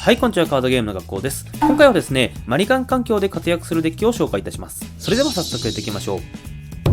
はい、こんにちは。カードゲームの学校です。今回はですね、マリガン環境で活躍するデッキを紹介いたします。それでは早速やっていきましょう。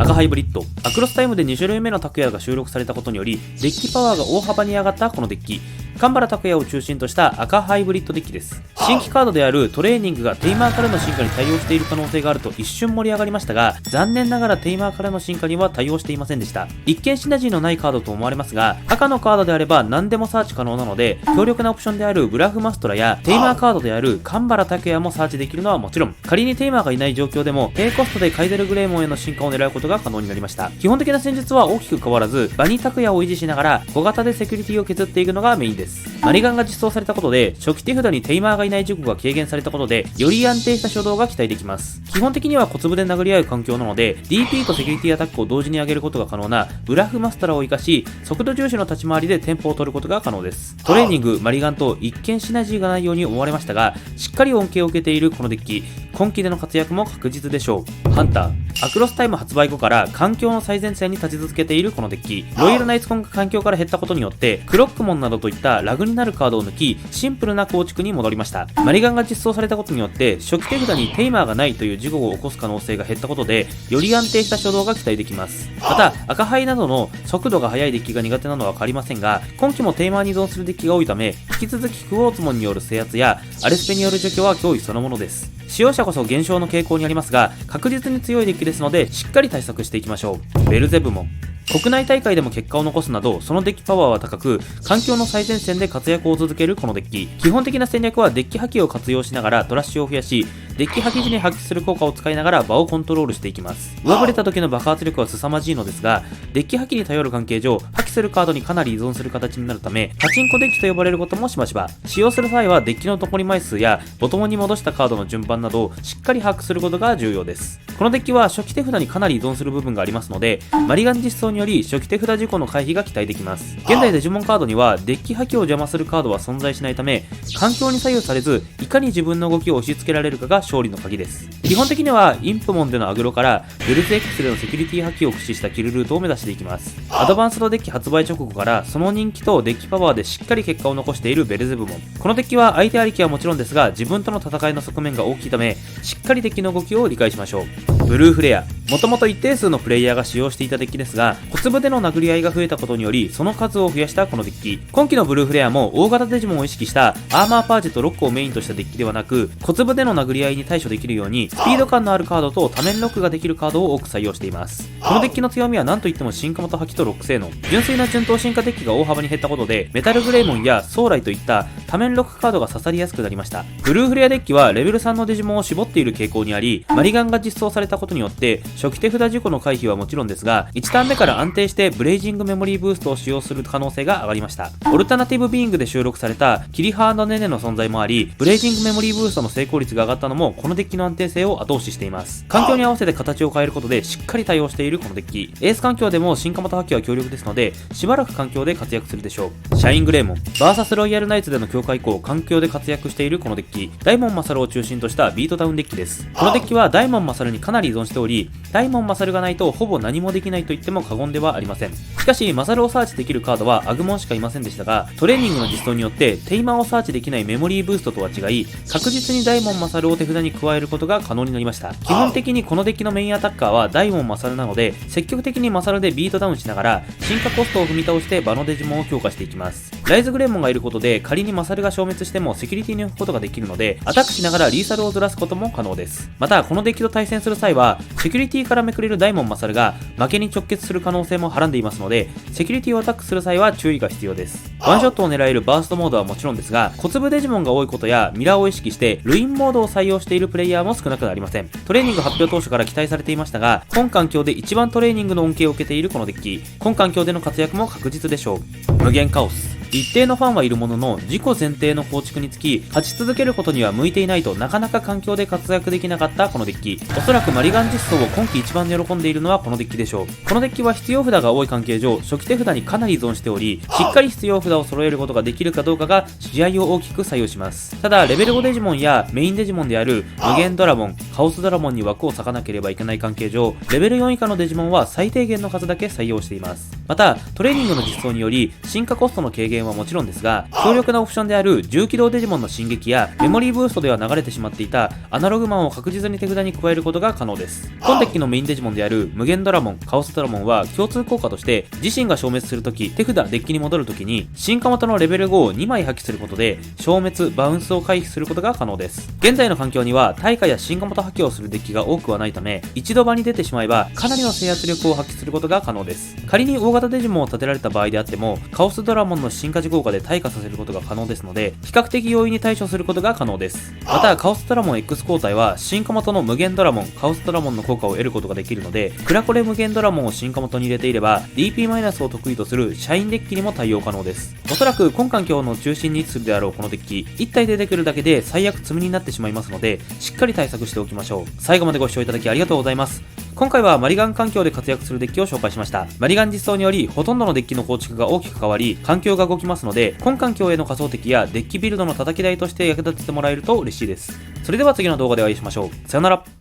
赤ハイブリッド。アクロスタイムで2種類目の拓也が収録されたことにより、デッキパワーが大幅に上がったこのデッキ。神原拓也を中心とした赤ハイブリッドデッキです。新規カードであるトレーニングがテイマーからの進化に対応している可能性があると一瞬盛り上がりましたが、残念ながらテイマーからの進化には対応していませんでした。一見シナジーのないカードと思われますが、赤のカードであれば何でもサーチ可能なので、強力なオプションであるブラフマストラやテイマーカードである神原拓也もサーチできるのはもちろん、仮にテイマーがいない状況でも低コストでカイゼルグレーモンへの進化を狙うことが可能になりました。基本的な戦術は大きく変わらず、バニ拓也を維持しながら小型でセキュリティを削っていくのがメインです。マリガンが実装されたことで、初期手札にテイマーがいない事故が軽減されたことで、より安定した初動が期待できます。基本的には小粒で殴り合う環境なので、DP とセキュリティアタックを同時に上げることが可能なブラフマストラを活かし、速度重視の立ち回りでテンポを取ることが可能です。トレーニング、マリガンと一見シナジーがないように思われましたが、しっかり恩恵を受けているこのデッキ、今期での活躍も確実でしょう。ハンター。アクロスタイム発売後から環境の最前線に立ち続けているこのデッキ、ロイヤルナイツコンが環境から減ったことによって、クロックモンなどといったラグになるカードを抜き、シンプルな構築に戻りました。マリガンが実装されたことによって、初期手札にテイマーがないという事故を起こす可能性が減ったことで、より安定した初動が期待できます。また、赤ハイなどの速度が速いデッキが苦手なのは変わりませんが、今期もテイマーに依存するデッキが多いため、引き続きクォーツモンによる制圧やアレスペによる除去は脅威そのものです。使用者こそ減少の傾向にありますが、確実に強いデッキですので、しっかり対策していきましょう。ベルゼブモン。国内大会でも結果を残すなど、そのデッキパワーは高く、環境の最前線で活躍を続けるこのデッキ。基本的な戦略はデッキ破棄を活用しながらトラッシュを増やし、デッキ破棄時に発揮する効果を使いながら場をコントロールしていきます。上振れた時の爆発力は凄まじいのですが、デッキ破棄に頼る関係上、破棄するカードにかなり依存する形になるため、パチンコデッキと呼ばれることもしばしば。使用する際はデッキの残り枚数や、ボトムに戻したカードの順番などをしっかり把握することが重要です。このデッキは初期手札にかなり依存する部分がありますので、マリガン実装により初期手札事故の回避が期待できます。現在デジモンカードにはデッキ破棄を邪魔するカードは存在しないため、環境に左右されず、いかに自分の動きを押し付けられるかが勝利の鍵です。基本的にはインプモンでのアグロからベルツ X でのセキュリティ破棄を駆使したキルルートを目指していきます。アドバンスドデッキ発売直後からその人気とデッキパワーでしっかり結果を残しているベルゼブモン。このデッキは相手ありきはもちろんですが、自分との戦いの側面が大きいため、しっかりデッキの動きを理解しましょう。ブルーフレア。もともと一定数のプレイヤーが使用していたデッキですが、小粒での殴り合いが増えたことにより、その数を増やしたこのデッキ。今期のブルーフレアも大型デジモンを意識したアーマーパージェとロックをメインとしたデッキではなく、小粒での殴り合いに対処できるように、スピード感のあるカードと多面ロックができるカードを多く採用しています。このデッキの強みは何といっても進化元破棄とロック性能。純粋な順当進化デッキが大幅に減ったことで、メタルグレーモンやソーライといった多面ロックカードが刺さりやすくなりました。ブルーフレアデッキはレベル3のデジモンを絞っている傾向にあり、マリガンが実装されたことによって、初期手札事故の回避はもちろんですが、1ターン目から安定してブレイジングメモリーブーストを使用する可能性が上がりました。オルタナティブビーイングで収録されたキリハーネネの存在もあり、ブレイジングメモリーブーストの成功率が上がったのもこのデッキの安定性を後押ししています。環境に合わせて形を変えることでしっかり対応しているこのデッキ。エース環境でも進化元破棄は強力ですので、しばらく環境で活躍するでしょう。シャイングレーモン。VS ロイヤルナイツでの強化以降、環境で活躍しているこのデッキ。ダイモンマサルを中心としたビートダウンデッキです。このデッキはダイモンマサルにかなり依存しており、ダイモンマサルがないとほぼ何もできないと言っても過言ではありません。しかし、マサルをサーチできるカードはアグモンしかいませんでしたが、トレーニングの実装によってテイマーをサーチできないメモリーブーストとは違い、確実にダイモンマサルを手札に加えることが可能になりました。基本的にこのデッキのメインアタッカーはダイモンマサルなので、積極的にマサルでビートダウンしながら進化コストを踏み倒して場のデジモンを強化していきます。ライズグレーモンがいることで、仮にマサルが消滅してもセキュリティに置くことができるので、アタックしながらリーサルをずらすことも可能です。また、このデッキと対戦する際は、セキュリティからめくれるダイモンマサルが負けに直結する可能性もはらんでいますので、セキュリティをアタックする際は注意が必要です。ワンショットを狙えるバーストモードはもちろんですが、小粒デジモンが多いことやミラーを意識してルインモードを採用しているプレイヤーも少なくありません。トレーニング発表当初から期待されていましたが、今環境で一番トレーニングの恩恵を受けているこのデッキ。今環境での活躍も確実でしょう。無限カオス。一定のファンはいるものの、自己前提の構築につき、勝ち続けることには向いていないとなかなか環境で活躍できなかったこのデッキ。おそらくマリガン実装を今季一番喜んでいるのはこのデッキでしょう。このデッキは必要札が多い関係上、初期手札にかなり依存しており、しっかり必要札を揃えることができるかどうかが試合を大きく左右します。ただ、レベル5デジモンやメインデジモンである無限ドラゴン、カオスドラゴンに枠を割かなければいけない関係上、レベル4以下のデジモンは最低限の数だけ採用しています。また、トレーニングの実装により、進化コストの軽減減はもちろんですが、強力なオプションである重機動デジモンの進撃やメモリーブーストでは流れてしまっていたアナログマンを確実に手札に加えることが可能です。本デッキのメインデジモンである無限ドラモン、カオスドラモンは共通効果として自身が消滅するとき、手札デッキに戻るときに進化元のレベル5を2枚破棄することで消滅、バウンスを回避することが可能です。現在の環境には対価や進化元破棄をするデッキが多くはないため、一度場に出てしまえばかなりの制圧力を発揮することが可能です。仮に大型デジモンを立てられた場合であっても、カオスドラモンの進化時効果で退化させることが可能ですので、比較的容易に対処することが可能です。また、カオスドラモン X 交代は進化元の無限ドラモン、カオスドラモンの効果を得ることができるので、クラコレ無限ドラモンを進化元に入れていれば DP- を得意とするシャインデッキにも対応可能です。おそらく今環境の中心に位置するであろうこのデッキ、1体出てくるだけで最悪積みになってしまいますので、しっかり対策しておきましょう。最後までご視聴いただきありがとうございます。今回はマリガン環境で活躍するデッキを紹介しました。マリガン実装によりほとんどのデッキの構築が大きく変わり、環境が動きますので、今環境への仮想敵やデッキビルドの叩き台として役立ててもらえると嬉しいです。それでは次の動画でお会いしましょう。さよなら。